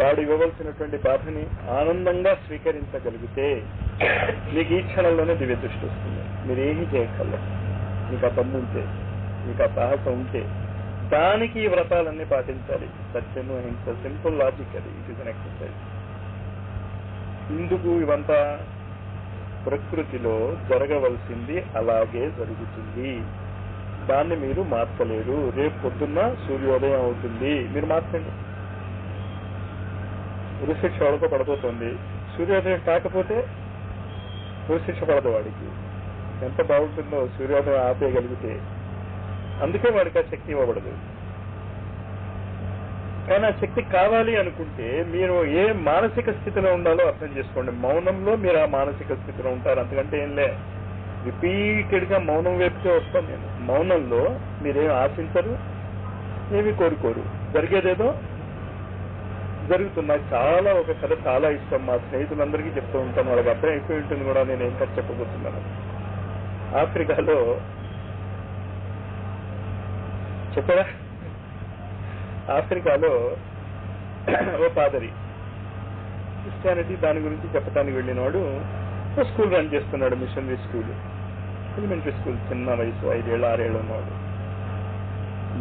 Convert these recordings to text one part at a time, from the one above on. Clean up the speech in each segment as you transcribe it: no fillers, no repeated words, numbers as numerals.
వాడు ఇవ్వవలసినటువంటి బాధని ఆనందంగా స్వీకరించగలిగితే మీకు ఈ క్షణంలోనే దివ్య దృష్టి వస్తుంది. మీరు ఏమీ చేయక్కర్లేదు. మీకు ఆ దమ్ము ఉంటే, మీకు ఆ సాహసం ఉంటే దానికి ఈ వ్రతాలన్నీ పాటించాలి. సత్యము, అహింస, సింపుల్ లాజిక్ అది. It is an exercise. ఇందుకు ఇవంతా ప్రకృతిలో జరగవలసింది అలాగే జరుగుతుంది. దాన్ని మీరు మార్చలేరు. రేపు పొద్దున్న సూర్యోదయం అవుతుంది, మీరు మార్చండి. ఉరిశిక్ష వాడితో పడిపోతుంది. సూర్యోదయం కాకపోతే ఉరిశిక్ష పడదు వాడికి. ఎంత బాగుంటుందో సూర్యోదయం ఆపేయగలిగితే. అందుకే వాడికి ఆ శక్తి ఇవ్వబడదు. కానీ ఆ శక్తి కావాలి అనుకుంటే మీరు ఏ మానసిక స్థితిలో ఉండాలో అర్థం చేసుకోండి. మౌనంలో మీరు ఆ మానసిక స్థితిలో ఉంటారు. అంతకంటే ఏం లే. రిపీటెడ్ గా మౌనం వైపుకే వస్తాను నేను. మౌనంలో మీరేం ఆశించరు, ఏమి కోరుకోరు, జరిగేదేదో జరుగుతుంది. నాకు చాలా ఒక కథ చాలా ఇష్టం. మా స్నేహితులందరికీ చెప్తూ ఉంటాను. వాళ్ళకి అర్థం అయిపోయి ఉంటుంది కూడా. నేను ఏం కథ చెప్పబోతున్నాను. ఆఫ్రికాలో చెప్పరా, ఆఫ్రికాలో ఓ పాదరి క్రిస్టియానిటీ దాని గురించి చెప్పడానికి వెళ్ళినవాడు స్కూల్ రన్ చేస్తున్నాడు. Missionary school, elementary school. చిన్న వయసు 5 ఏళ్ళు 6 ఏళ్ళు ఉన్నవాడు.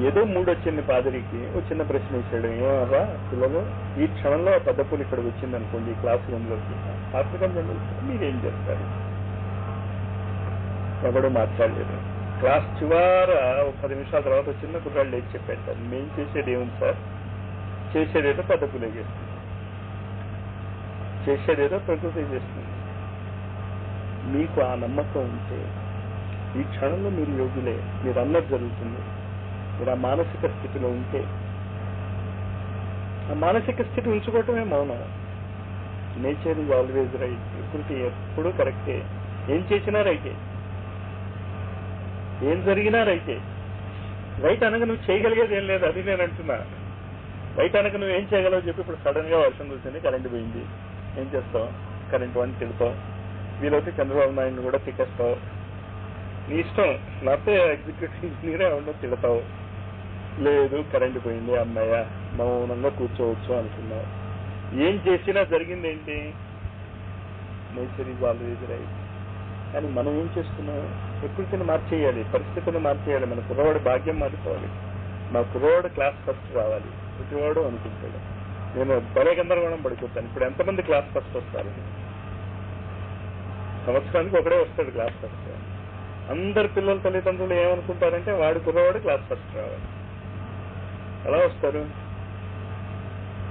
ఏదో మూడొచ్చింది పాదరికి. ఓ చిన్న ప్రశ్న వేసాడు. ఏమరా పిల్లలు, ఈ క్షణంలో ఆ పద్ధతులు ఇక్కడికి వచ్చింది అనుకోండి క్లాస్ రూమ్ లోకి, ఆఫ్రికన్ జనరల్ మీరేం చేస్తారు? ఎవడు మాట్లాడలేదు. క్లాస్ చివర 10 నిమిషాల తర్వాత వచ్చింది. కుర్రాళ్ళు లేచి చెప్పారు, సార్ మేము చేసేది ఏముంది సార్, చేసేదేదో పద్ధతులే చేస్తుంది, చేసేదేదో ప్రకృతి చేస్తుంది. మీకు ఆ నమ్మకం ఉంటే ఈ క్షణంలో మీరు యోగులే, మీరు అన్నది జరుగుతుంది. మీరు ఆ మానసిక స్థితిలో ఉంటే, ఆ మానసిక స్థితి ఉంచుకోవటమే మౌనం. Nature is always right. ప్రకృతి ఎప్పుడూ కరెక్టే. ఏం చేసినా రైటే, ఏం జరిగినా రైటే. రైట్ అనగా నువ్వు చేయగలిగేది ఏం లేదు, అది నేను అంటున్నా. రైట్ అనగా నువ్వు ఏం చేయగలవు చెప్పి. ఇప్పుడు సడన్ గా వర్షం కూర్చొని కరెంటు పోయింది, ఏం చేస్తావు? కరెంట్ వాడిని తిడతావు, వీలైతే చంద్రబాబు నాయుడు కూడా తిట్టేస్తావు, నీ ఇష్టం. లేకపోతే ఎగ్జిక్యూటివ్ ఇంజనీరే ఉండో తిడతావు. లేదు కరెంటు పోయింది, అమ్మాయ మౌనంగా కూర్చోవచ్చు అనుకున్నావు. ఏం చేసినా జరిగింది ఏంటి? Nature is always right. కానీ మనం ఏం చేస్తున్నాం? ప్రకృతిని మార్చేయాలి, పరిస్థితులను మార్చేయాలి. మన కుర్రవాడు భాగ్యం మారిపోవాలి. మా కుర్రవాడు క్లాస్ ఫస్ట్ రావాలి ప్రతివాడు అనుకుంటాడు. నేను భలే గందరగోళం పడిపోతాను. ఇప్పుడు ఎంతమంది క్లాస్ ఫస్ట్ వస్తారు? సంవత్సరానికి ఒకడే వస్తాడు క్లాస్ ఫస్ట్. అందరు పిల్లల తల్లిదండ్రులు ఏమనుకుంటారంటే వాడి కుర్రవాడు క్లాస్ ఫస్ట్ రావాలి. ఎలా వస్తారు?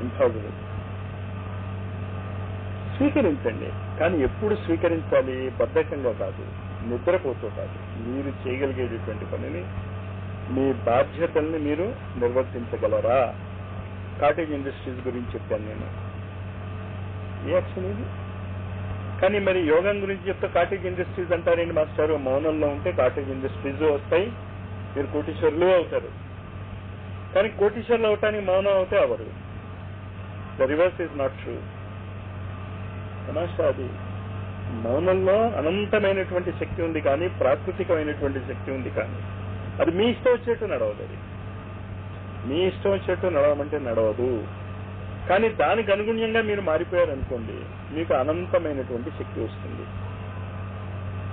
ఇంపాసిబుల్. స్వీకరించండి, కానీ ఎప్పుడు స్వీకరించాలి? బద్ధకంగా కాదు, నిద్రపోతూ కాదు. మీరు చేయగలిగేటటువంటి పనిని, మీ బాధ్యతల్ని మీరు నిర్వర్తించగలరా? కాటేజ్ ఇండస్ట్రీస్ గురించి చెప్పాను నేను. ఏ యాక్షన్ ఇది? కానీ మరి యోగం గురించి చెప్తే కాటేజ్ ఇండస్ట్రీస్ అంటారేంటి మాస్టారు? మౌనంలో ఉంటే కాటేజ్ ఇండస్ట్రీస్ వస్తాయి, మీరు కోటీశ్వరులు అవుతారు. కానీ కోటీశ్వరులు అవటానికి మౌనం అవుతే hour. The reverse is not true. తమాషా అది. మౌనంలో అనంతమైనటువంటి శక్తి ఉంది, కానీ ప్రాకృతికమైనటువంటి శక్తి ఉంది. కానీ అది మీ ఇష్టం వచ్చేట్టు నడవదు. అది మీ ఇష్టం వచ్చేట్టు నడవమంటే నడవదు. కానీ దానికి అనుగుణ్యంగా మీరు మారిపోయారనుకోండి, మీకు అనంతమైనటువంటి శక్తి వస్తుంది.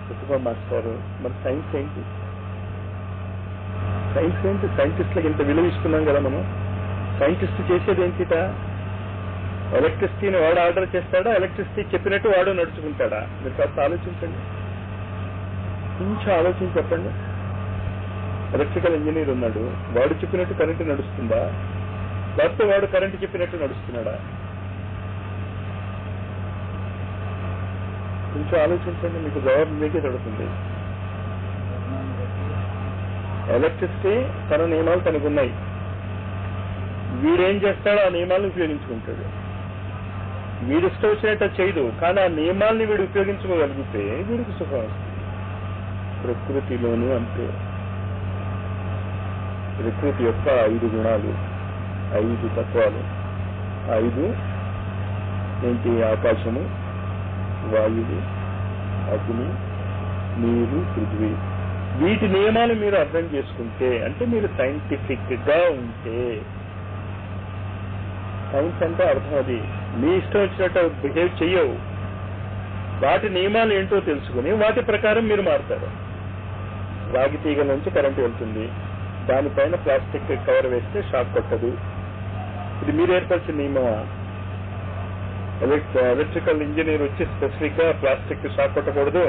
చెప్పుకో మాస్టారు, మరి సైన్స్ ఏంటి? సైన్స్ ఏంటి? సైంటిస్టులకు ఇంత విలువ ఇస్తున్నాం కదా మనం. సైంటిస్ట్ చేసేది ఏంటిట? ఎలక్ట్రిసిటీని వాడు ఆర్డర్ చేస్తాడా? ఎలక్ట్రిసిటీ చెప్పినట్టు వాడు నడుచుకుంటాడా? మీరు కాస్త ఆలోచించండి, కొంచెం ఆలోచించి చెప్పండి. ఎలక్ట్రికల్ ఇంజనీర్ ఉన్నాడు, వాడు చెప్పినట్టు కరెంటు నడుస్తుందా? లేకపోతే వాడు కరెంటు చెప్పినట్టు నడుస్తున్నాడా? కొంచెం ఆలోచించండి, మీకు జవాబు మీకే దొరుకుతుంది. ఎలక్ట్రిసిటీ తన నియమాలు తనకున్నాయి. వీడేం చేస్తాడో ఆ నియమాలను ఉపయోగించుకుంటాడు. వీడు ఇష్టం వచ్చినట్టు చేయదు, కానీ ఆ నియమాల్ని వీడు ఉపయోగించుకోగలిగితే వీడికి సుఖం వస్తుంది. ప్రకృతిలోనూ అంతే. ప్రకృతి యొక్క 5 గుణాలు, 5 తత్వాలు. 5 ఏంటి? ఆకాశము, వాయువు, అగ్ని, నీరు, పృథ్వీ. వీటి నియమాలు మీరు అర్థం చేసుకుంటే, అంటే మీరు సైంటిఫిక్ గా ఉంటే, సైన్స్ అంటే అర్థం అది. మీ ఇష్టం వచ్చినట్టు బిహేవ్ చెయ్యవు. వాటి నియమాలు ఏంటో తెలుసుకుని వాటి ప్రకారం మీరు మారుతారు. రాగి తీగ నుంచి కరెంట్ వెళ్తుంది, దానిపైన ప్లాస్టిక్ కవర్ వేస్తే షాక్ కొట్టదు. ఇది మీరు ఏర్పరిచిన నియమమా? ఎలక్ట్రికల్ ఇంజనీర్ వచ్చి స్పెసిఫిక్ గా ప్లాస్టిక్ షాక్ కొట్టకూడదు,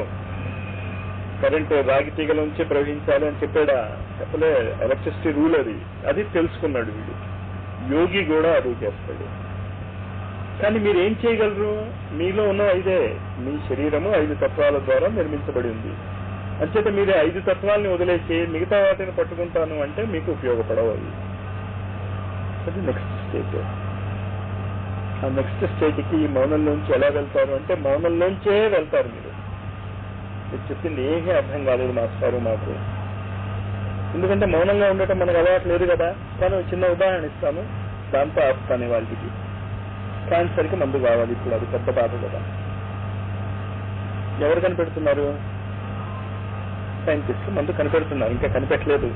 కరెంటు రాగి తీగల నుంచి ప్రవహించాలి అని చెప్పాడా? చెప్పలే. ఎలక్ట్రిసిటీ రూల్ అది. అది తెలుసుకున్నాడు వీడు. యోగి కూడా అది చేస్తాడు. కానీ మీరు ఏం చేయగలరు? మీలో ఉన్న 5. మీ శరీరము 5 తత్వాల ద్వారా నిర్మించబడి ఉంది. అంచేత మీరు 5 తత్వాలని వదిలేసి మిగతా వాటిని పట్టుకుంటాను అంటే మీకు ఉపయోగపడవు. అది నెక్స్ట్ స్టేజ్. ఆ నెక్స్ట్ స్టేజ్కి ఈ మౌనంలోంచి ఎలా వెళ్తారు అంటే మౌనంలోంచే వెళ్తారు. మీరు చెప్పింది ఏమీ అర్థం కాలేదు మాస్టారు మాకు. ఎందుకంటే మౌనంగా ఉండటం మనకు అలవాటు లేదు కదా. కానీ చిన్న ఉదాహరణ ఇస్తాను, దాంతో ఆపుతాను. వాళ్ళకి క్యాన్సర్కి మందు కావాలి ఇప్పుడు, అది పెద్ద బాధ కదా. ఎవరు కనిపెడుతున్నారు? సైంటిస్టులు మందు కనిపెడుతున్నారు. ఇంకా కనిపెట్టలేదు.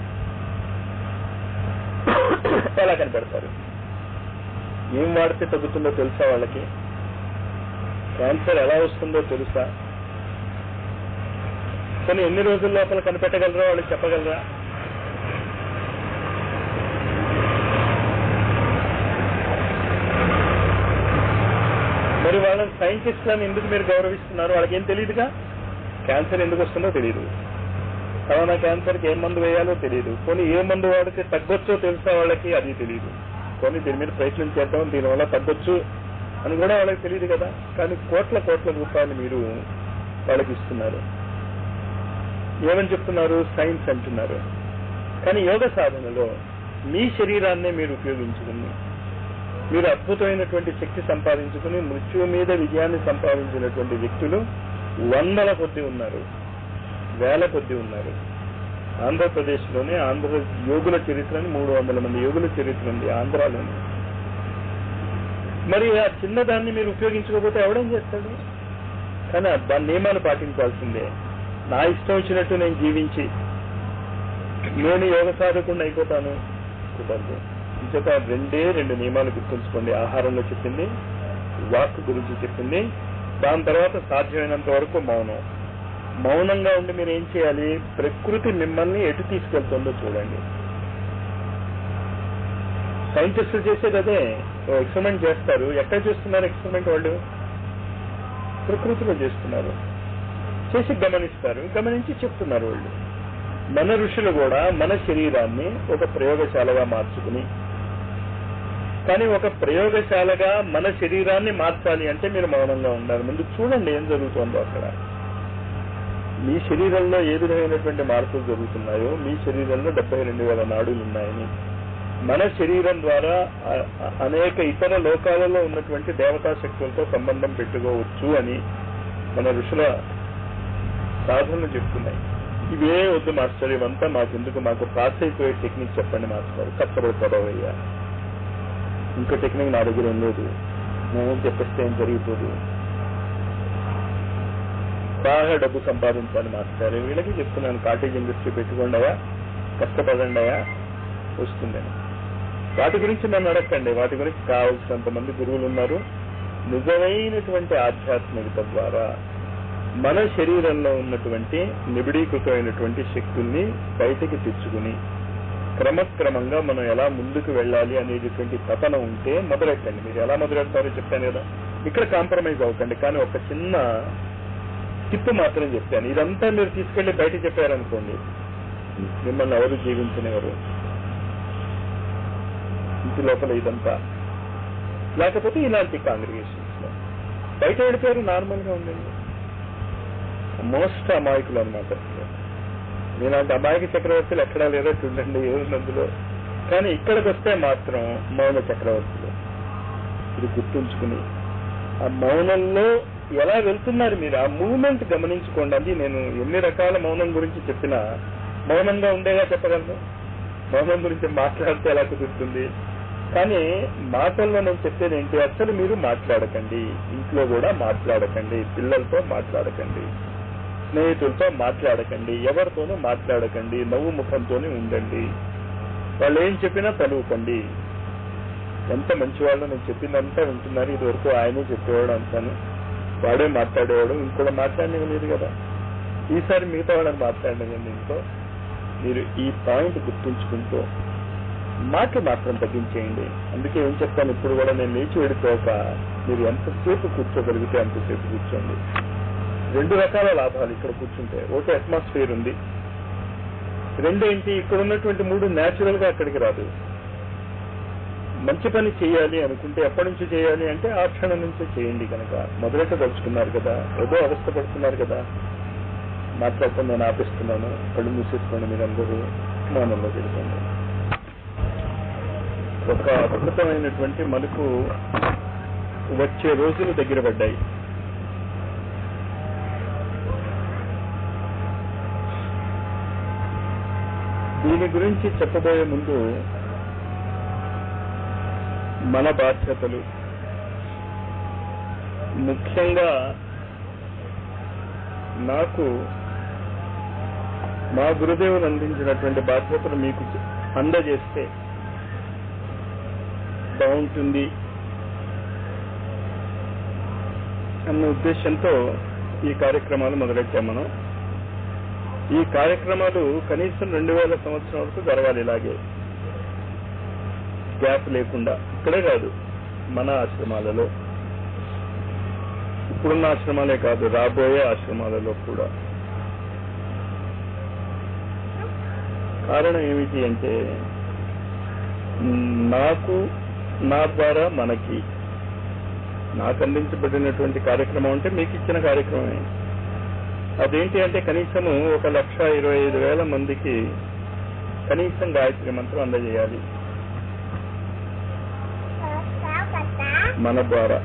ఎలా కనిపెడతారు? ఏం వాడితే తగ్గుతుందో తెలుసా వాళ్ళకి? క్యాన్సర్ ఎలా వస్తుందో తెలుసా? కానీ ఎన్ని రోజుల లోపల కనిపెట్టగలరా వాళ్ళు చెప్పగలరా? మరి వాళ్ళని సైంటిస్టులను ఎందుకు మీరు గౌరవిస్తున్నారు? వాళ్ళకి ఏం తెలియదుగా. క్యాన్సర్ ఎందుకు వస్తుందో తెలియదు, కరోనా క్యాన్సర్కి ఏం మందు వేయాలో తెలియదు, కొన్ని ఏ మందు వాడితే తగ్గొచ్చో తెలుసా వాళ్ళకి? అది తెలియదు. కొన్ని దీని మీద ప్రయత్నం చేద్దాం, దీనివల్ల తగ్గొచ్చు అని కూడా వాళ్ళకి తెలియదు కదా. కానీ కోట్ల రూపాయలు మీరు వాళ్ళకి ఇస్తున్నారు. ఏమని చెప్తున్నారు? సైన్స్ అంటున్నారు. కానీ యోగ సాధనలో మీ శరీరాన్నే మీరు ఉపయోగించుకుని మీరు అద్భుతమైనటువంటి శక్తి సంపాదించుకుని మృత్యువు మీద విజయాన్ని సంపాదించినటువంటి వ్యక్తులు 100ల కొద్ది ఉన్నారు, 1000 కొద్ది ఉన్నారు. ఆంధ్రప్రదేశ్లోనే ఆంధ్ర యోగుల చరిత్రని 300 మంది యోగుల చరిత్ర ఉంది ఆంధ్రాలోనే. మరి ఆ చిన్నదాన్ని మీరు ఉపయోగించుకోకపోతే ఎవడేం చేస్తాడు? కానీ దాని నియమాలు పాటించాల్సిందే. నా ఇష్టం వచ్చినట్టు నేను జీవించి నేను యోగ సాధకుండా అయిపోతాను కుదరదు. ఇంకొక 2 నియమాలు గుర్తుంచుకోండి. ఆహారంలో చెప్పింది, వాక్ గురించి చెప్పింది, దాని తర్వాత సాధ్యమైనంత వరకు మౌనం. మౌనంగా ఉండి మీరు ఏం చేయాలి? ప్రకృతి మిమ్మల్ని ఎటు తీసుకెళ్తుందో చూడండి. సైంటిస్టులు చేసేది అదే. ఎక్స్పెరిమెంట్ చేస్తారు. ఎక్కడ చేస్తున్నారు ఎక్స్పెరిమెంట్? వాళ్ళు ప్రకృతిలో చేస్తున్నారు. చేసి గమనిస్తారు, గమనించి చెప్తున్నారు వాళ్ళు. మన ఋషులు కూడా మన శరీరాన్ని ఒక ప్రయోగశాలగా మార్చుకుని, కానీ ఒక ప్రయోగశాలగా మన శరీరాన్ని మార్చాలి అంటే మీరు మౌనంగా ఉండాలి. ముందు చూడండి ఏం జరుగుతుందో అక్కడ. మీ శరీరంలో ఏ విధమైనటువంటి మార్పులు జరుగుతున్నాయో, మీ శరీరంలో 72,000 నాడులు ఉన్నాయని, మన శరీరం ద్వారా అనేక ఇతర లోకాలలో ఉన్నటువంటి దేవతా శక్తులతో సంబంధం పెట్టుకోవచ్చు అని మన ఋషుల సాధనలు చెప్తున్నాయి. ఇవే వద్దు మాస్టర్, ఇవంతా మాకెందుకు, మాకు పాస్ అయిపోయే టెక్నిక్ చెప్పండి మాస్టర్. కష్టపడిపోవయ్యా, ఇంకో టెక్నిక్ నా దగ్గర లేదు, నేనేం చెప్పేస్తే ఏం జరిగిపోదు. బాగా డబ్బు సంపాదించాలి మాస్టర్. వీళ్ళకి చెప్తున్నాను, కాటేజ్ ఇండస్ట్రీ పెట్టుకోండియా, కష్టపడండియా, వస్తుందని. వాటి గురించి నన్ను అడగండి. వాటి గురించి కావాల్సినంత మంది గురువులు ఉన్నారు. నిజమైనటువంటి ఆధ్యాత్మికత ద్వారా మన శరీరంలో ఉన్నటువంటి నిబిడీకృతమైనటువంటి శక్తుల్ని బయటికి తెచ్చుకుని క్రమక్రమంగా మనం ఎలా ముందుకు వెళ్ళాలి అనేటటువంటి తపన ఉంటే మొదలెట్టండి. మీరు ఎలా మొదలెడతారో చెప్పాను కదా. ఇక్కడ కాంప్రమైజ్ అవ్వకండి. కానీ ఒక చిన్న టిప్పు మాత్రం చెప్పాను. ఇదంతా మీరు తీసుకెళ్లి బయట చెప్పారనుకోండి, మిమ్మల్ని ఎవరు జీవించనివారు. ఇంటి లోపల ఇదంతా లేకపోతే ఇలాంటి కాంగ్రిగేషన్స్ లో బయట వెళ్ళిపోయారు, నార్మల్ గా ఉండండి. మోస్ట్ అమాయకులు అనమాట. మీలాంటి అమాయక చక్రవర్తులు ఎక్కడా లేదో చూడండి ఎవరినందులో. కానీ ఇక్కడికి వస్తే మాత్రం మౌన చక్రవర్తులు. ఇది గుర్తుంచుకుని ఆ మౌనంలో ఎలా వెళ్తున్నారు మీరు, ఆ మూవ్మెంట్ గమనించుకోండి. అది నేను ఎన్ని రకాల మౌనం గురించి చెప్పినా మౌనంగా ఉండేగా చెప్పగలను. మౌనం గురించి మాట్లాడితే ఎలా కుదురుతుంది? కానీ మాటల్లో నేను చెప్పేది ఏంటి, అసలు మీరు మాట్లాడకండి. ఇంట్లో కూడా మాట్లాడకండి, పిల్లలతో మాట్లాడకండి, స్నేహితులతో మాట్లాడకండి, ఎవరితోనూ మాట్లాడకండి, నవ్వు ముఖంతోనే ఉండండి. వాళ్ళు ఏం చెప్పినా తలువుకోండి. ఎంత మంచివాళ్ళు, నేను చెప్పిందంతా వింటున్నారు. ఇది వరకు ఆయనే చెప్పేవాడు అంతాను, వాడే మాట్లాడేవాడు, ఇంకోటి మాట్లాడలేదు కదా. ఈసారి మిగతా వాళ్ళని మాట్లాడలేదండి. ఇంకో మీరు ఈ పాయింట్ గుర్తుంచుకుంటూ మాటలు మాత్రం తగ్గించేయండి. అందుకే ఏం చెప్తాను, ఇప్పుడు కూడా నేను లేచి వెళ్ళిపోక మీరు ఎంతసేపు కూర్చోగలిగితే అంతసేపు కూర్చోండి. 2 రకాల లాభాలు ఇక్కడ కూర్చుంటే. ఒకటి అట్మాస్ఫియర్ ఉంది, రెండేంటి, ఇక్కడ ఉన్నటువంటి 3 న్యాచురల్ గా అక్కడికి రాదు. మంచి పని చేయాలి అనుకుంటే ఎప్పటి నుంచి చేయాలి అంటే ఆ క్షణం నుంచే చేయండి. కనుక మొదలెట్ట తలుచుకున్నారు కదా, ఏదో అవస్థ పడుతున్నారు కదా, మాట్లాడుతూ నేను ఆపిస్తున్నాను, కళ్ళు మూసేసుకోండి, మీరందరూ మౌనంలో వెళ్ళిపోండి. ఒక అద్భుతమైనటువంటి మలుపు వచ్చే రోజులు దగ్గర పడ్డాయి. దీని గురించి చెప్పబోయే ముందు మన బాధ్యతలు, ముఖ్యంగా నాకు మా గురుదేవులు అందించినటువంటి బాధ్యతలు మీకు అందజేస్తే బాగుంటుంది అన్న ఉద్దేశంతో ఈ కార్యక్రమాలు మొదలెట్టాం మనం. ఈ కార్యక్రమాలు కనీసం 2000 సంవత్సరం వరకు జరగాలి, ఇలాగే గ్యాప్ లేకుండా. ఇక్కడే కాదు, మన ఆశ్రమాలలో, ఇప్పుడున్న ఆశ్రమాలే కాదు, రాబోయే ఆశ్రమాలలో కూడా. కారణం ఏమిటి అంటే, నాకు, నా ద్వారా మనకి, నాకు అందించబడినటువంటి కార్యక్రమం అంటే మీకు ఇచ్చిన కార్యక్రమమే. అదేంటి అంటే కనీసము 1,25,000 మందికి కనీసం గాయత్రి మంత్రం అందజేయాలి మన ద్వారా.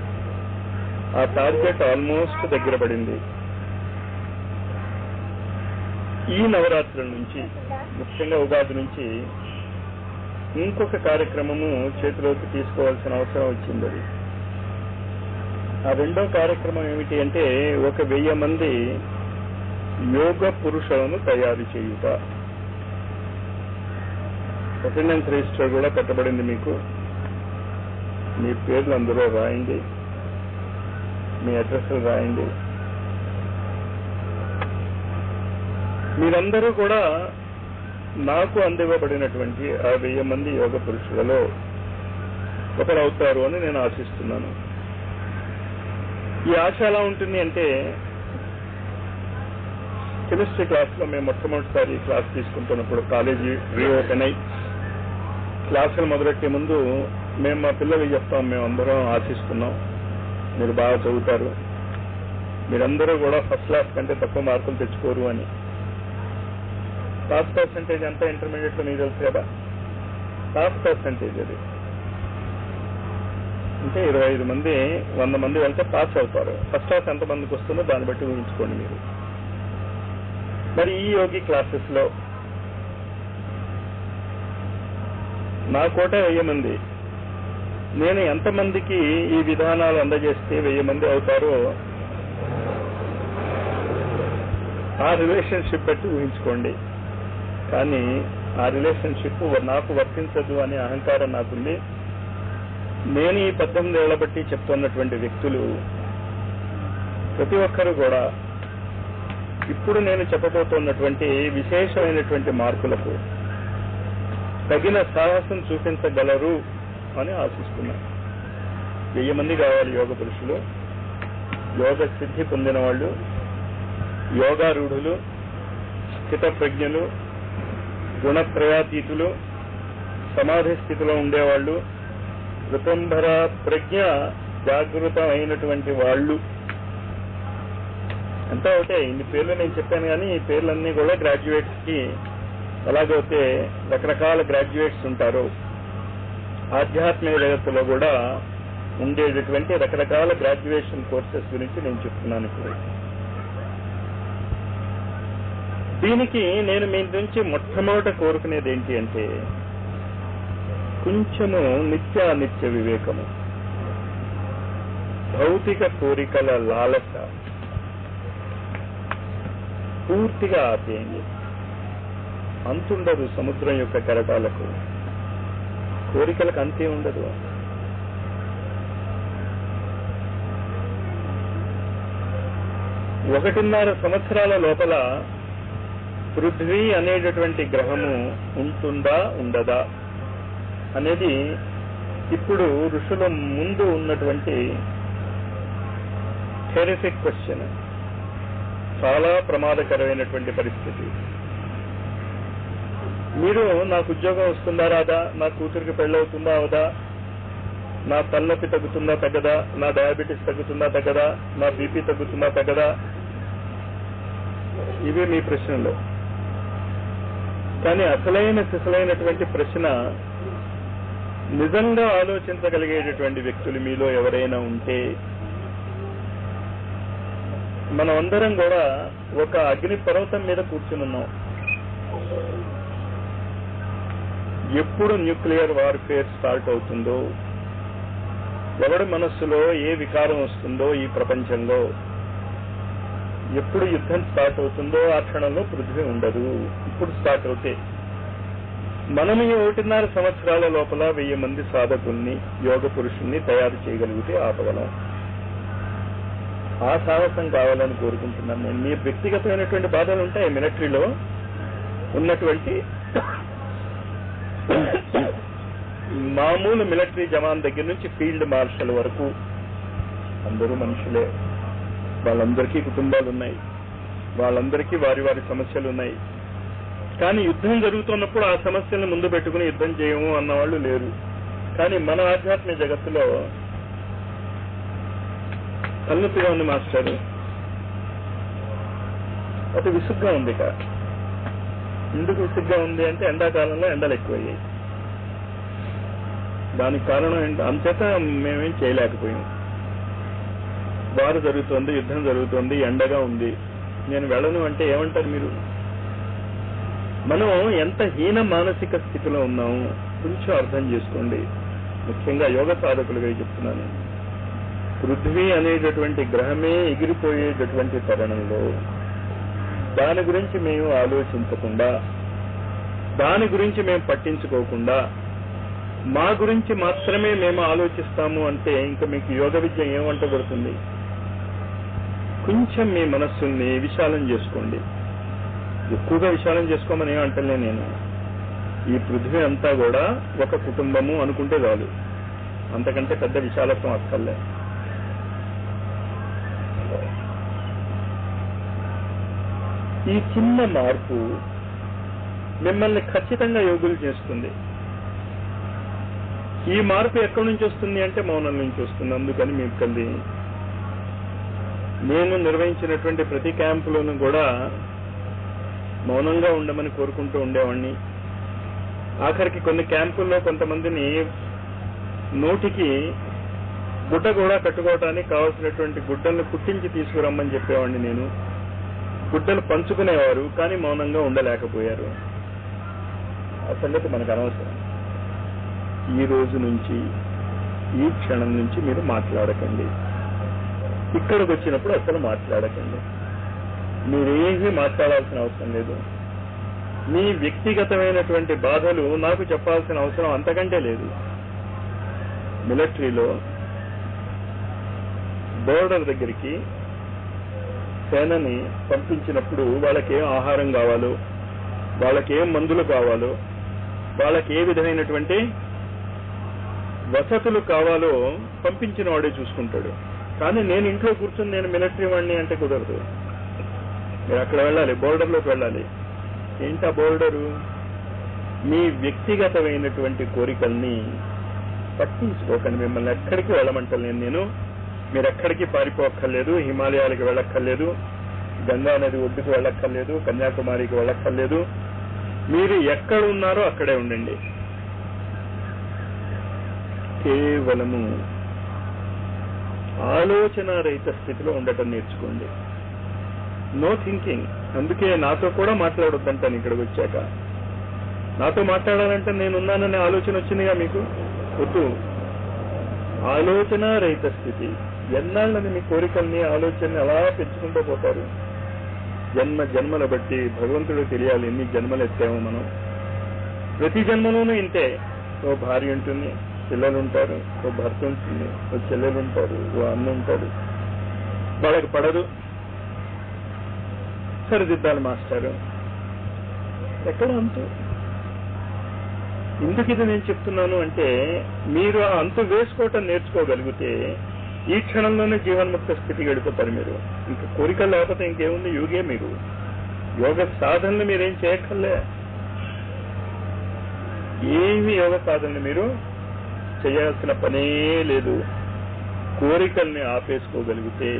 ఆ టార్గెట్ ఆల్మోస్ట్ దగ్గర పడింది. ఈ నవరాత్రుల నుంచి, ముఖ్యంగా ఉగాది నుంచి ఇంకొక కార్యక్రమము చేతిలోకి తీసుకోవాల్సిన అవసరం వచ్చింది. అది ఆ రెండో కార్యక్రమం ఏమిటి అంటే 1,000 మంది యోగ పురుషులను తయారు చేయుట. అటెండెన్స్ రిజిస్టర్ కూడా పెట్టబడింది మీకు. మీ పేర్లు అందులో రాయండి, మీ అడ్రస్లు రాయండి. మీరందరూ కూడా నాకు అందివ్వబడినటువంటి ఆ 1000 మంది యోగ పురుషులలో ఒకరు అవుతారు అని నేను ఆశిస్తున్నాను. ఈ ఆశ ఎలా ఉంటుంది అంటే, కెమిస్ట్రీ క్లాస్లో మేము మొట్టమొదటిసారి క్లాస్ తీసుకుంటున్నప్పుడు, కాలేజీ రీఓపెన్ అయి క్లాసులు మొదలెట్టే ముందు మేము మా పిల్లలకి చెప్తాం, మేమందరం ఆశిస్తున్నాం మీరు బాగా చదువుతారు, మీరందరూ కూడా ఫస్ట్ క్లాస్ కంటే తక్కువ మార్కులు తెచ్చుకోరు అని. పాస్ పర్సంటేజ్ అంతా ఇంటర్మీడియట్ లో మీకు తెలుసు కదా, పాస్ పర్సంటేజ్ అది అంటే 25 మంది 100 మంది వెళ్తే పాస్ అవుతారు. ఫస్ట్ క్లాస్ ఎంతమందికి వస్తుందో దాన్ని బట్టి ఊహించుకోండి మీరు. మరి ఈ యోగి క్లాసెస్ లో నా కోట 1000 మంది, నేను ఎంతమందికి ఈ విధానాలు అందజేస్తే 1000 మంది అవుతారో ఆ రిలేషన్షిప్ బట్టి ఊహించుకోండి. కానీ ఆ రిలేషన్షిప్ నాకు వర్తించదు అనే అహంకారం నాకుంది. నేను ఈ 18 ఏళ్ల బట్టి చెప్తున్నటువంటి వ్యక్తులు ప్రతి ఒక్కరూ కూడా ఇప్పుడు నేను చెప్పబోతున్నటువంటి విశేషమైనటువంటి మార్పులకు తగిన సాహసం చూపించగలరు అని ఆశిస్తున్నాను. 1000 మంది కావాలి యోగ పురుషులు, యోగ సిద్ధి పొందిన వాళ్ళు, యోగారూఢులు, స్థిత ప్రజ్ఞలు, గుణత్రయాతీతులు, సమాధి స్థితిలో ఉండేవాళ్ళు, ఋతంభర ప్రజ్ఞ జాగృతమైనటువంటి వాళ్ళు అంతా ఒకటే. ఇన్ని పేర్లు నేను చెప్పాను, కానీ ఈ పేర్లన్నీ కూడా గ్రాడ్యుయేట్స్ కి, అలాగైతే రకరకాల గ్రాడ్యుయేట్స్ ఉంటారు. ఆధ్యాత్మిక జగత్తులో కూడా ఉండేటటువంటి రకరకాల గ్రాడ్యుయేషన్ కోర్సెస్ గురించి నేను చెప్తున్నాను ఇప్పుడు. దీనికి నేను మీ నుంచి మొట్టమొదట కోరుకునేది ఏంటి అంటే, కొంచెము నిత్యానిత్య వివేకము, భౌతిక కోరికల లాలస పూర్తిగా ఆపేయండి. అంతుండదు సముద్రం యొక్క కెరటాలకు, కోరికలకు అంతే ఉండదు. 1.5 సంవత్సరాల లోపల పృథ్వీ అనేటటువంటి గ్రహము ఉంటుందా ఉండదా అనేది ఇప్పుడు ఋషుల ముందు ఉన్నటువంటి థెరటిక్ క్వశ్చన్. చాలా ప్రమాదకరమైనటువంటి పరిస్థితి. మీరు నాకు ఉద్యోగం వస్తుందా రాదా, నా కూతురికి పెళ్ళవుతుందా అవదా, నా తలనొప్పి తగ్గుతుందా తగ్గదా, నా డయాబెటీస్ తగ్గుతుందా తగ్గదా, నా బీపీ తగ్గుతుందా తగ్గదా, ఇవే మీ ప్రశ్నలు. కానీ అసలైనటువంటి ప్రశ్న, నిజంగా ఆలోచించగలిగేటటువంటి వ్యక్తులు మీలో ఎవరైనా ఉంటే, మనం అందరం కూడా ఒక అగ్ని పర్వతం మీద కూర్చునున్నాం. ఎప్పుడు న్యూక్లియర్ వార్ఫేర్ స్టార్ట్ అవుతుందో, ఎవడి మనస్సులో ఏ వికారం వస్తుందో ఈ ప్రపంచంలో, ఎప్పుడు యుద్ధం స్టార్ట్ అవుతుందో ఆ క్షణంలో పృథ్వీ ఉండదు. ఇప్పుడు స్టార్ట్ అవుతే మనం ఈ 1.5 సంవత్సరాల లోపల 1000 మంది సాధకుల్ని, యోగ పురుషుల్ని తయారు చేయగలిగితే ఆపగలం. ఆ సాహసం కావాలని కోరుకుంటున్నాను నేను. మీ వ్యక్తిగతమైనటువంటి బాధలు ఉంటాయి. మిలిటరీలో ఉన్నటువంటి మామూలు మిలిటరీ జవాన్ దగ్గర నుంచి ఫీల్డ్ మార్షల్ వరకు అందరూ మనుషులే. వాళ్ళందరికీ కుటుంబాలు ఉన్నాయి, వాళ్ళందరికీ వారి వారి సమస్యలు ఉన్నాయి. కానీ యుద్ధం జరుగుతున్నప్పుడు ఆ సమస్యలను ముందు పెట్టుకుని యుద్ధం చేయము అన్నవాళ్ళు లేరు. కానీ మన ఆధ్యాత్మిక జగత్తులో తలనొప్పిగా ఉంది మాస్టర్, అది విసుగ్గా ఉంది. ఎందుకు విసుగ్గా ఉంది అంటే ఎండాకాలంలో ఎండలు ఎక్కువయ్యాయి. దానికి కారణం అంచేత మేమేం చేయలేకపోయాం. వారు జరుగుతోంది, యుద్ధం జరుగుతోంది, ఎండగా ఉంది, నేను వెళ్ళను అంటే ఏమంటారు మీరు? మనం ఎంత హీన మానసిక స్థితిలో ఉన్నాము కొంచెం అర్థం చేసుకోండి. ముఖ్యంగా యోగ సాధకులుగా చెప్తున్నాను. పృథ్వీ అనేటటువంటి గ్రహమే ఎగిరిపోయేటటువంటి తరుణంలో దాని గురించి మేము ఆలోచించకుండా, దాని గురించి మేము పట్టించుకోకుండా, మా గురించి మాత్రమే మేము ఆలోచిస్తాము అంటే ఇంకా మీకు యోగ విద్య ఏమంటబడుతుంది? కొంచెం మీ మనస్సుల్ని విశాలం చేసుకోండి. ఎక్కువగా విశాలం చేసుకోమని ఏమంటలే నేను. ఈ పృథ్వీ అంతా కూడా ఒక కుటుంబము అనుకుంటే చాలు, అంతకంటే పెద్ద విశాలత్వం అక్కర్లే. ఈ చిన్న మార్పు మిమ్మల్ని ఖచ్చితంగా యోగులు చేస్తుంది. ఈ మార్పు ఎక్కడి నుంచి వస్తుంది అంటే మౌనం నుంచి వస్తుంది. అందుకని మీకు నేను నిర్వహించినటువంటి ప్రతి క్యాంపులోనూ కూడా మౌనంగా ఉండమని కోరుకుంటూ ఉండేవాడిని. ఆఖరికి కొన్ని క్యాంపుల్లో కొంతమందిని నోటికి గుడ్డ కూడా కట్టుకోవటానికి కావాల్సినటువంటి గుడ్డలను కుట్టించి తీసుకురమ్మని చెప్పేవాడిని నేను. గుడ్డలు పంచుకునేవారు, కానీ మౌనంగా ఉండలేకపోయారు. ఆ సంగతి మనకు అనవసరం. ఈ రోజు నుంచి, ఈ క్షణం నుంచి మీరు మాట్లాడకండి. ఇక్కడికి వచ్చినప్పుడు అసలు మాట్లాడకండి. మీరేమీ మాట్లాడాల్సిన అవసరం లేదు. మీ వ్యక్తిగతమైనటువంటి బాధలు నాకు చెప్పాల్సిన అవసరం అంతకంటే లేదు. మిలిటరీలో బోర్డర్ దగ్గరికి సేనని పంపించినప్పుడు వాళ్ళకేం ఆహారం కావాలో, వాళ్ళకేం మందులు కావాలో, వాళ్ళకి ఏ విధమైనటువంటి వసతులు కావాలో పంపించిన వాడే చూసుకుంటాడు. కానీ నేను ఇంట్లో కూర్చొని నేను మిలిటరీ వాడిని అంటే కుదరదు. మీరు అక్కడ వెళ్ళాలి, బోర్డర్లోకి వెళ్ళాలి. ఏంటా బోర్డరు? మీ వ్యక్తిగతమైనటువంటి కోరికల్ని పట్టించుకోకండి. మిమ్మల్ని ఎక్కడికి వెళ్ళమంటలేను నేను. మీరు ఎక్కడికి పారిపోక్కర్లేదు, హిమాలయాలకు వెళ్ళక్కర్లేదు, గంగా నది ఒడ్డుకు వెళ్ళక్కర్లేదు, కన్యాకుమారికి వెళ్ళక్కర్లేదు. మీరు ఎక్కడ ఉన్నారో అక్కడే ఉండండి. కేవలము ఆలోచన రహిత స్థితిలో ఉండటం నేర్చుకోండి. No thinking. అందుకే నాతో కూడా మాట్లాడొద్దంటాను. ఇక్కడికి వచ్చాక నాతో మాట్లాడాలంటే నేనున్నాననే ఆలోచన వచ్చిందిగా మీకు. వద్దు. ఆలోచన రహిత స్థితి. ఎన్నాళ్ళని మీ కోరికల్ని, ఆలోచనని అలా పెంచుకుంటూ పోతారు. జన్మల బట్టి భగవంతుడు తెలియాలి ఎన్ని జన్మలు ఎత్తామో మనం. ప్రతి జన్మలోనూ ఇంతే. ఓ భార్య ఉంటుంది, పిల్లలు ఉంటారు, ఓ భర్త ఉంటుంది, ఓ చెల్లెలు ఉంటారు, ఓ అన్న ఉంటాడు. వాళ్ళకి పడదు. సరిదిద్దాలి మాస్టారు. ఎక్కడ అంతు? ఎందుకు ఇది నేను చెప్తున్నాను అంటే, మీరు ఆ అంతు వేసుకోవటం నేర్చుకోగలిగితే ఈ క్షణంలోనే జీవన్ముక్త స్థితికి వెళ్ళిపోతారు మీరు. ఇంకా కోరికలు లేకపోతే ఇంకేముంది? యోగే మీరు. యోగ సాధనలు మీరేం చేయక్కర్లే. ఏమి యోగ సాధనలు మీరు చేయాల్సిన పనే లేదు. కోరికల్ని ఆపేసుకోగలిగితే,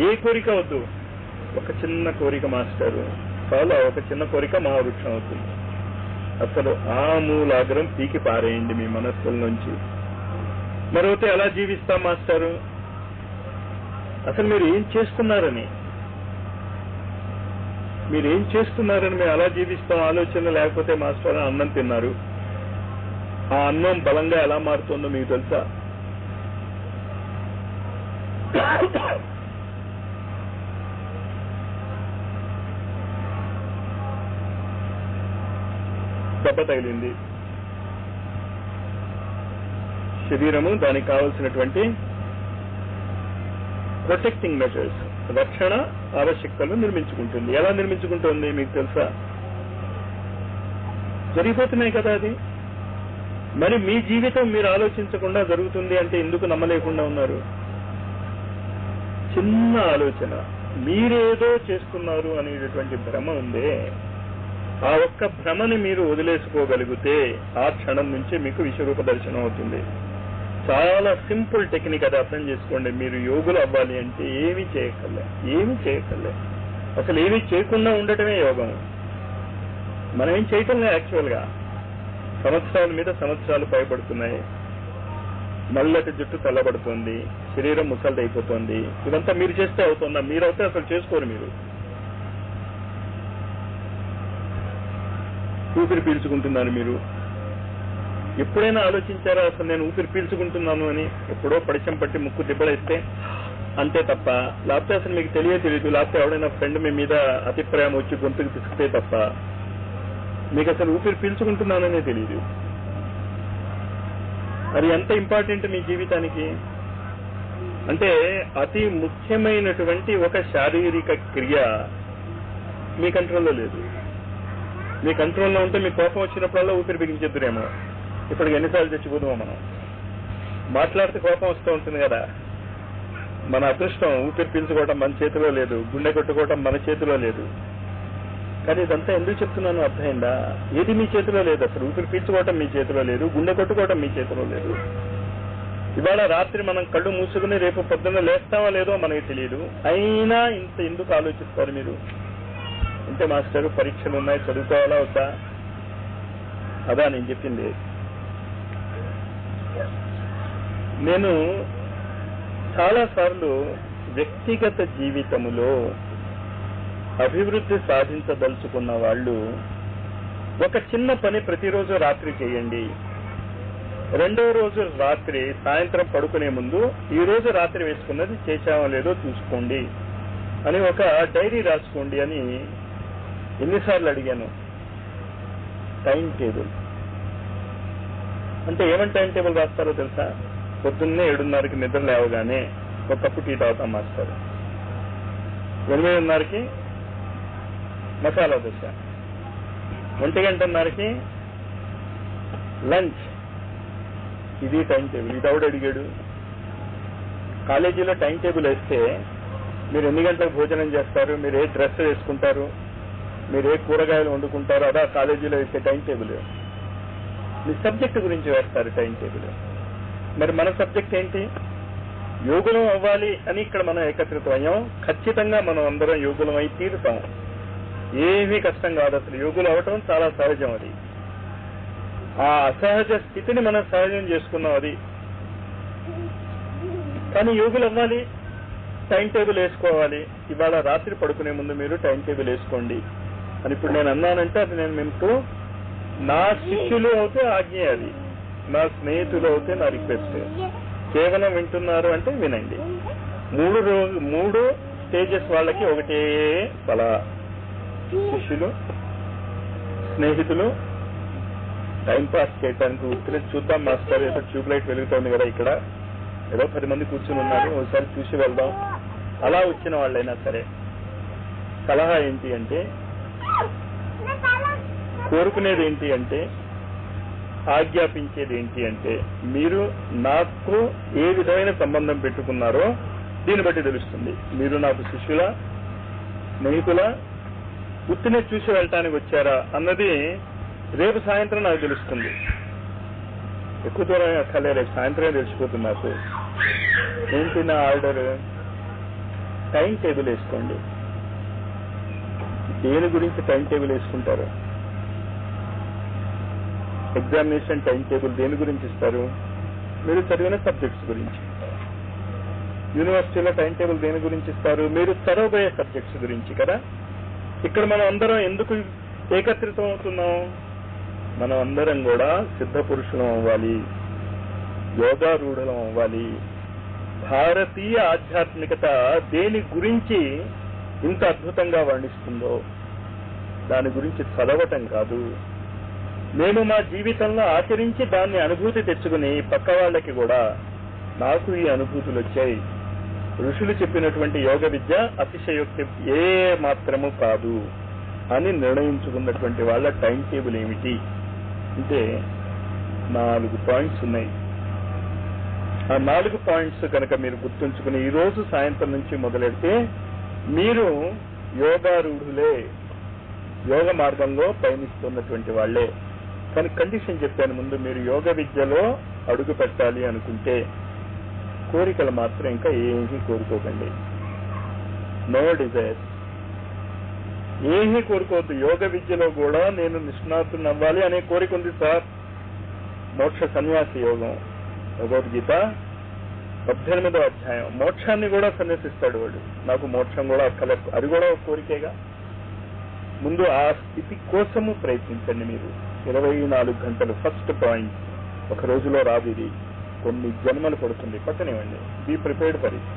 ఏ కోరిక వద్దు, ఒక చిన్న కోరిక మాస్టారు చాలా, ఒక చిన్న కోరిక మహావృక్షం అవుతుంది. అసలు ఆ మూలాగ్రం పీకి పారేయండి మీ మనస్సుల నుంచి. మరొకటి ఎలా జీవిస్తాం మాస్టారు? అసలు మీరు ఏం చేస్తున్నారని మేము అలా జీవిస్తాం ఆలోచన లేకపోతే మాస్టర్ అన్నం తిన్నారు. ఆ అన్నం బలంగా ఎలా మారుతుందో మీకు తెలుసా? దెబ్బ తగిలింది, శరీరము దానికి కావలసినటువంటి ప్రొటెక్టింగ్ మెజర్స్, రక్షణ ఆవశ్యకతలు నిర్మించుకుంటుంది. ఎలా నిర్మించుకుంటుంది మీకు తెలుసా? జరిగిపోతున్నాయి కదా అది. మరి మీ జీవితం మీరు ఆలోచించకుండా జరుగుతుంది అంటే ఎందుకు నమ్మలేకుండా ఉన్నారు? చిన్న ఆలోచన, మీరేదో చేస్తున్నారు అనేటటువంటి భ్రమ ఉందే, ఆ ఒక్క భ్రమని మీరు వదిలేసుకోగలిగితే ఆ క్షణం నుంచి మీకు విశ్వరూప దర్శనం అవుతుంది. చాలా సింపుల్ టెక్నిక్, అది అర్థం చేసుకోండి. మీరు యోగులు అవ్వాలి అంటే ఏమీ చేయక్కర్లే. అసలు ఏమీ చేయకుండా ఉండటమే యోగం. మనం ఏం చేయటం లేదు. యాక్చువల్గా సంవత్సరాల మీద సంవత్సరాలు పైబడుతున్నాయి, నల్లటి జుట్టు తెల్లబడుతుంది, శరీరం ముసలిదైపోతుంది. ఇదంతా మీరు చేస్తే అవుతుందా? మీరైతే అసలు చేసుకోరు. మీరు ఊపిరి పీల్చుకుంటున్నారు. మీరు ఎప్పుడైనా ఆలోచించారా అసలు నేను ఊపిరి పీల్చుకుంటున్నాను అని? ఎప్పుడో పడిచం పట్టి ముక్కు దిబ్బడేస్తే అంతే తప్ప, లేకపోతే అసలు మీకు తెలియదు, లేకపోతే ఎవడైనా ఫ్రెండ్ మీ మీద అతి ప్రేమ వచ్చి గొంతుకు తీసుకుతే తప్ప మీకు అసలు ఊపిరి పీల్చుకుంటున్నాననే తెలియదు. అది ఎంత ఇంపార్టెంట్ మీ జీవితానికి అంటే, అతి ముఖ్యమైనటువంటి ఒక శారీరక క్రియ మీ కంట్రోల్లో లేదు. మీ కంట్రోల్లో ఉంటే మీ కోపం వచ్చినప్పుడల్లా ఊపిరి బిగించేద్దురేమో. ఇప్పటికి ఎన్నిసార్లు తెచ్చిపోదామో మనం. మాట్లాడితే కోపం వస్తూ ఉంటుంది కదా. మన అదృష్టం ఊపిరి పీల్చుకోవటం మన చేతిలో లేదు, గుండె కొట్టుకోవటం మన చేతిలో లేదు. కానీ ఇదంతా ఎందుకు చెప్తున్నాను అర్థమైందా? ఏది మీ చేతిలో లేదు. అసలు ఊపిరి పీల్చుకోవటం మీ చేతిలో లేదు, గుండె కొట్టుకోవటం మీ చేతిలో లేదు. ఇవాళ రాత్రి మనం కళ్ళు మూసుకుని రేపు పొద్దున్న లేస్తామో లేదో మనకి తెలియదు. అయినా ఇంత ఎందుకు ఆలోచిస్తారు మీరు? అంటే మాస్టరు పరీక్షలు ఉన్నాయి, చదువుకోవాలా వద్దా? అదా నేను చెప్పింది. నేను చాలాసార్లు వ్యక్తిగత జీవితములో అభివృద్ధి సాధించదలుచుకున్న వాళ్ళు ఒక చిన్న పని ప్రతిరోజు రాత్రి చేయండి, రెండవ రోజు రాత్రి సాయంత్రం పడుకునే ముందు ఈ రోజు రాత్రి వేసుకున్నది చేశామో లేదో చూసుకోండి అని ఒక డైరీ రాసుకోండి అని ఎన్నిసార్లు అడిగాను. టైం టేబుల్ అంటే ఏమని టైం టేబుల్ రాస్తారో తెలుసా? పొద్దున్నే 7:30కి నిద్ర లేవగానే ఒక కప్పు టీ తాగుతాం మాస్టర్, 8:30కి మసాలా దోశ, 1:30కి లంచ్. ఇది టైం టేబుల్. ఇది ఎవడు అడిగాడు? కాలేజీలో టైం టేబుల్ వేస్తే మీరు ఎన్ని గంటలకు భోజనం చేస్తారు, మీరు ఏ డ్రెస్ వేసుకుంటారు, మీరు ఏ కూరగాయలు వండుకుంటారు, అదా కాలేజీలో వేసే టైం టేబుల్. మీ సబ్జెక్టు గురించి వేస్తారు టైం టేబుల్. మరి మన సబ్జెక్ట్ ఏంటి? యోగులం అవ్వాలి అని ఇక్కడ మనం ఏకత్రితం అయ్యాం. ఖచ్చితంగా మనం అందరం యోగులం అయి తీరుతాం. ఏమీ కష్టం కాదు. అసలు యోగులు అవటం చాలా సహజం. అది ఆ అసహజ స్థితిని మనం సహజం చేసుకున్నాం. అది కానీ యోగులు అవ్వాలి, టైం టేబుల్ వేసుకోవాలి. ఇవాళ రాత్రి పడుకునే ముందు మీరు టైం టేబుల్ వేసుకోండి అని ఇప్పుడు నేను అన్నానంటే అది నేను మీకు నా శిష్యులు అవుతే ఆజ్ఞ, అది నా స్నేహితులు అవుతే నా రిక్వెస్ట్. కేవలం వింటున్నారు అంటే వినండి. 3 స్టేజెస్ వాళ్ళకి ఒకటే సలహా. శిష్యులు, స్నేహితులు, టైం పాస్ చేయడానికి ఉత్తరం చూద్దాం మాస్టర్, ఏదో ట్యూబ్ లైట్ వెలుగుతోంది కదా ఇక్కడ, ఏదో 10 మంది కూర్చుని ఉన్నారు, ఒకసారి చూసి వెళ్దాం, అలా వచ్చిన వాళ్ళైనా సరే. సలహా ఏంటి అంటే, కోరుకునేది ఏంటి అంటే, ఆజ్ఞాపించేది ఏంటి అంటే, మీరు నాకు ఏ విధమైన సంబంధం పెట్టుకున్నారో దీన్ని బట్టి తెలుస్తుంది. మీరు నాకు శిష్యుల, స్నేహితుల, ఉత్తినే చూసి వెళ్ళటానికి వచ్చారా అన్నది రేపు సాయంత్రం నాకు తెలుస్తుంది. ఎక్కువ దూరం అక్కర్లే, రేపు సాయంత్రమే తెలిసిపోతుంది నాకు. ఏంటి నా ఆర్డర్? టైం టేబుల్ వేసుకోండి. దేని గురించి టైం టేబుల్ వేసుకుంటారు? ఎగ్జామినేషన్ టైం టేబుల్ దేని గురించి ఇస్తారు? మీరు చదివిన సబ్జెక్ట్స్ గురించి. యూనివర్సిటీలో టైం టేబుల్ దేని గురించి ఇస్తారు? మీరు చదవబోయే సబ్జెక్ట్స్ గురించి కదా. ఇక్కడ మనం అందరం ఎందుకు ఏకత్రితం అవుతున్నాం? మనం అందరం కూడా సిద్ధ పురుషులం అవ్వాలి, యోగారూఢులం అవ్వాలి. భారతీయ ఆధ్యాత్మికత దేని గురించి ఇంత అద్భుతంగా వర్ణిస్తుందో దాని గురించి చదవటం కాదు, మేము మా జీవితంలో ఆచరించి దాన్ని అనుభూతి తెచ్చుకుని పక్క వాళ్ళకి కూడా నాకు ఈ అనుభూతులు వచ్చాయి, ఋషులు చెప్పినటువంటి యోగ విద్య అతిశయోక్తి ఏ మాత్రము కాదు అని నిర్ణయించుకున్నటువంటి వాళ్ళ టైం టేబుల్ ఏమిటి అంటే 4 పాయింట్స్ ఉన్నాయి. ఆ 4 పాయింట్స్ కనుక మీరు గుర్తుంచుకుని ఈ రోజు సాయంత్రం నుంచి మొదలెడితే మీరు యోగారూఢులే, యోగ మార్గంలో పయనిస్తున్నటువంటి వాళ్లే. కానీ కండిషన్ చెప్పాను ముందు, మీరు యోగ విద్యలో అడుగు పెట్టాలి అనుకుంటే కోరికలు మాత్రం ఇంకా ఏమీ కోరుకోకండి. నో డిజైర్, ఏమీ కోరుకోవద్దు. యోగ విద్యలో కూడా నేను నిష్ణాతుని అవ్వాలి అనే కోరిక ఉంది సార్. మోక్ష సన్యాసి యోగం, భగవద్గీత 18వ అధ్యాయం. మోక్షాన్ని కూడా సన్యాసిస్తాడు వాడు. నాకు మోక్షం కూడా అక్కర్లేదు, అది కూడా ఒక కోరికేగా. ముందు ఆ స్థితి కోసము ప్రయత్నించండి. మీరు 24 గంటలు. ఫస్ట్ పాయింట్, ఒక రోజులో రాదు ఇది, కొన్ని జన్మలు పడుతుంది. పక్కనివ్వండి, బీ ప్రిపేర్డ్ ఫర్ ఇట్.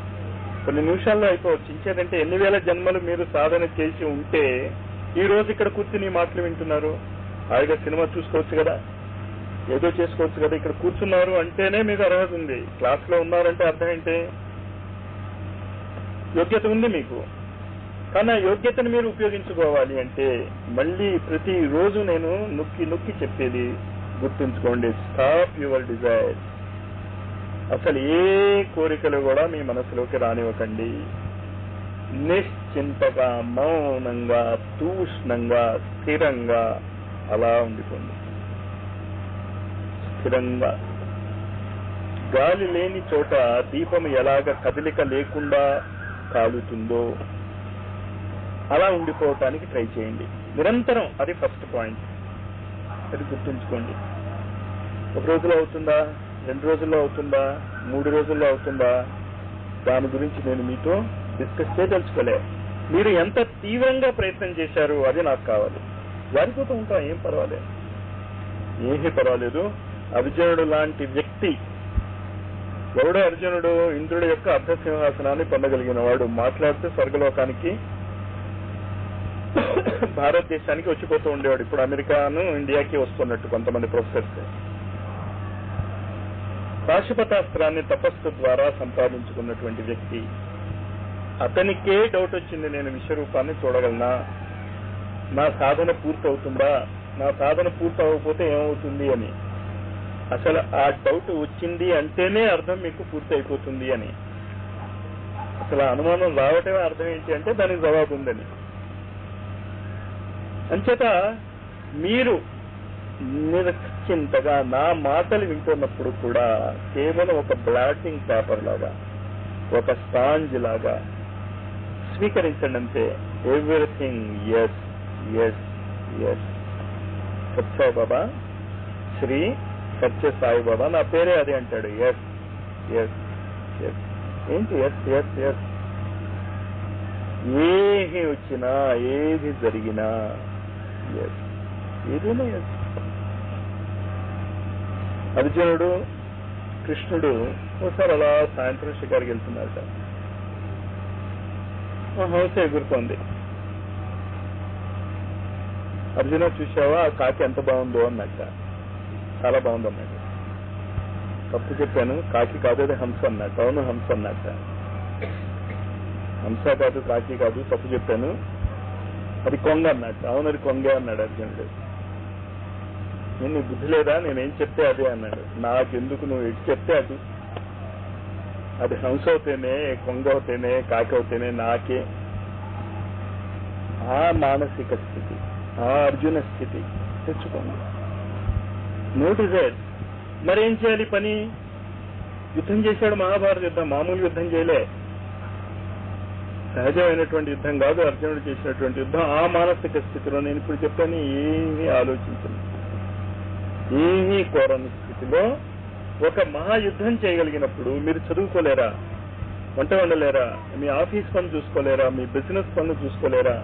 కొన్ని నిమిషాల్లో అయిపోవచ్చు. ఇంకేదంటే ఎన్ని వేల జన్మలు మీరు సాధన చేసి ఉంటే ఈ రోజు ఇక్కడ కూర్చుని మాటలు వింటున్నారు. హాయిగా సినిమా చూసుకోవచ్చు కదా, ఏదో చేసుకోవచ్చు కదా. ఇక్కడ కూర్చున్నారు అంటేనే మీకు అర్హత ఉంది. క్లాస్ లో ఉన్నారంటే అర్థం ఏంటి? యోగ్యత ఉంది మీకు. కానీ ఆ యోగ్యతను మీరు ఉపయోగించుకోవాలి అంటే మళ్ళీ ప్రతి రోజు నేను నొక్కి నొక్కి చెప్పేది గుర్తుంచుకోండి, స్టాప్ యువర్ డిజైర్. అసలు ఏ కోరికలు కూడా మీ మనసులోకి రానివ్వకండి. నిశ్చింతగా, మౌనంగా, తూష్ణంగా, స్థిరంగా అలా ఉండిపోండి. స్థిరంగా, గాలి లేని చోట దీపం ఎలాగ కదలిక లేకుండా కాలుతుందో అలా ఉండిపోవటానికి ట్రై చేయండి నిరంతరం. అది ఫస్ట్ పాయింట్, అది గుర్తుంచుకోండి. ఒక రోజులో అవుతుందా, 2 రోజుల్లో అవుతుందా, 3 రోజుల్లో అవుతుందా, దాని గురించి నేను మీతో డిస్కస్ చేయదలుచుకోలే. మీరు ఎంత తీవ్రంగా ప్రయత్నం చేశారు అది నాకు కావాలి. వారిపోతూ ఉంటాం, ఏం పర్వాలేదు, ఏమీ పర్వాలేదు. అర్జునుడు లాంటి వ్యక్తి, ఎవడో అర్జునుడు ఇంద్రుడి యొక్క అర్ధసింహాసనాన్ని పొందగలిగిన వాడు, మాట్లాడితే స్వర్గలోకానికి భారతదేశానికి వచ్చిపోతూ ఉండేవాడు. ఇప్పుడు అమెరికాను ఇండియాకి వస్తున్నట్టు కొంతమంది ప్రొఫెసర్స్. పాశుపతాస్త్రాన్ని తపస్సు ద్వారా సంపాదించుకున్నటువంటి వ్యక్తి. అతనికే డౌట్ వచ్చింది, నేను విశ్వరూపాన్ని చూడగలనా, నా సాధన పూర్తి అవుతుందా, నా సాధన పూర్తి అవ్వకపోతే ఏమవుతుంది అని. అసలు ఆ డౌట్ వచ్చింది అంటేనే అర్థం మీకు పూర్తి అయిపోతుంది అని. అసలు అనుమానం రావటమే అర్థం ఏంటి అంటే దానికి జవాబు ఉందని. అంచేత మీరు నిశ్చింతగా నా మాటలు వింటున్నప్పుడు కూడా కేవలం ఒక బ్లాటింగ్ పేపర్ లాగా, ఒక స్పాంజ్ లాగా స్వీకరించండి అంతే. Everything yes yes yes. Satsai Baba, Shri Satya Sai Baba నా పేరే అది అంటాడు. Yes yes yes. ఏంటి ఎస్ ఎస్ ఎస్? ఏది వచ్చినా, ఏది జరిగినా ఎస్, ఏదైనా ఎస్. అర్జునుడు, కృష్ణుడు ఒకసారి అలా సాయంత్రం షికారుకి వెళ్తున్నారట. హంస ఎగురుతోంది. అర్జున చూసావా ఆ కాకి ఎంత బాగుందో అన్నట్ట. చాలా బాగుంది అన్నాడు. తప్పు చెప్పాను, కాకి కాదు అది హంస అన్నట్టు. అవును హంస అన్నట్ట. హంస కాదు, కాకి కాదు, తప్పు చెప్పాను. అది కొంగ అన్నట్టు. అవును, అది కొంగే అన్నాడు అర్జునుడు. నేను బుద్ధి లేదా, నేనేం చెప్తే అదే అన్నాడు. నాకెందుకు, నువ్వు ఎటు చెప్తే అది. అది హంస అవుతేనే, కొంగ అవుతేనే, కాకి అవుతేనే నాకే. ఆ మానసిక స్థితి, ఆ అర్జున స్థితి తెచ్చుకోండి. Notice it. మరేం చేయాలి పని? యుద్ధం చేశాడు, మహాభారత యుద్ధం మామూలు యుద్ధం చేయలే, సహజమైనటువంటి యుద్ధం కాదు అర్జునుడు చేసినటువంటి యుద్ధం. ఆ మానసిక స్థితిలో నేను ఇప్పుడు చెప్పాను, ఏమీ ఆలోచించను, ఏమీ కోరని స్థితిలో ఒక మహాయుద్ధం చేయగలిగినప్పుడు మీరు చదువుకోలేరా, వంట వండలేరా, మీ ఆఫీస్ పనులు చూసుకోలేరా, మీ బిజినెస్ పనులు చూసుకోలేరా,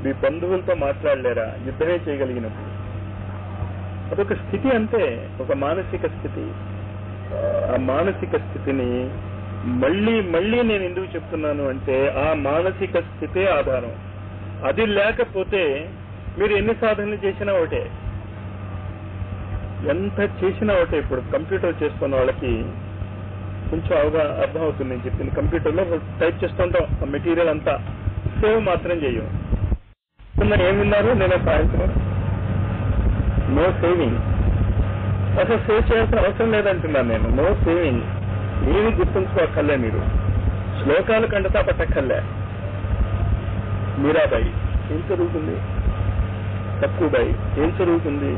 మీ బంధువులతో మాట్లాడలేరా? యుద్ధమే చేయగలిగినప్పుడు అదొక స్థితి అంతే, ఒక మానసిక స్థితి. ఆ మానసిక స్థితిని మళ్ళీ మళ్ళీ నేను ఎందుకు చెప్తున్నాను అంటే, ఆ మానసిక స్థితే ఆధారం. అది లేకపోతే మీరు ఎన్ని సాధనలు చేసినా ఒకటే, ఎంత చేసినా ఒకటే. ఇప్పుడు కంప్యూటర్ చేస్తున్న వాళ్ళకి కొంచెం అర్థం అవుతుంది నేను చెప్పింది. కంప్యూటర్లో టైప్ చేస్తుంటాం, ఆ మెటీరియల్ అంతా సేవ్ మాత్రం చేయం. ఏం విన్నారు నేను సాయంత్రం? No saving. అసలు సేవ్ చేయాల్సిన అవసరం లేదంటున్నాను నేను. No saving. ఏమి గుర్తుంచుకోక్కర్లే మీరు, శ్లోకాలు కంటతా పట్టక్కర్లే. మీరాబాయి ఏం చదువుకుంది? తక్కువబాయి ఏం చదువుకుంది?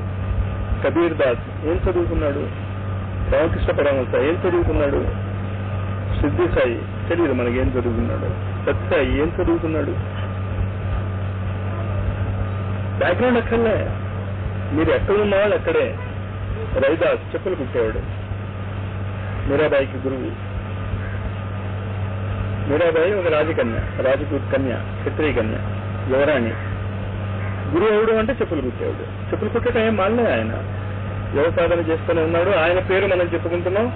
కబీర్ దాస్ ఏం చదువుకున్నాడు? రామకృష్ణ పరమహంస ఏం చదువుకున్నాడు? సిద్ధి సాయి తెలియదు మనకేం చదువుకున్నాడు. సత్సాయి ఏం చదువుకున్నాడు? బ్యాక్గ్రౌండ్ అక్కర్లే, మీరు ఎక్కడ ఉన్న వాళ్ళు అక్కడే. రవిదాస్ చెప్పులు కుట్టేవాడు, మీరాబాయికి గురువు. మీరాబాయి ఒక రాజకన్య, రాజపూత కన్య, క్షత్రియ కన్య, యువరాణి. గురువు ఎవడు అంటే చెప్పులు కుట్టేవాడు. చెప్పులు కుట్టడం ఏం మానలే, ఆయన యువ సాధన చేస్తూనే ఉన్నాడు. ఆయన పేరు మనం చెప్పుకుంటున్నాం.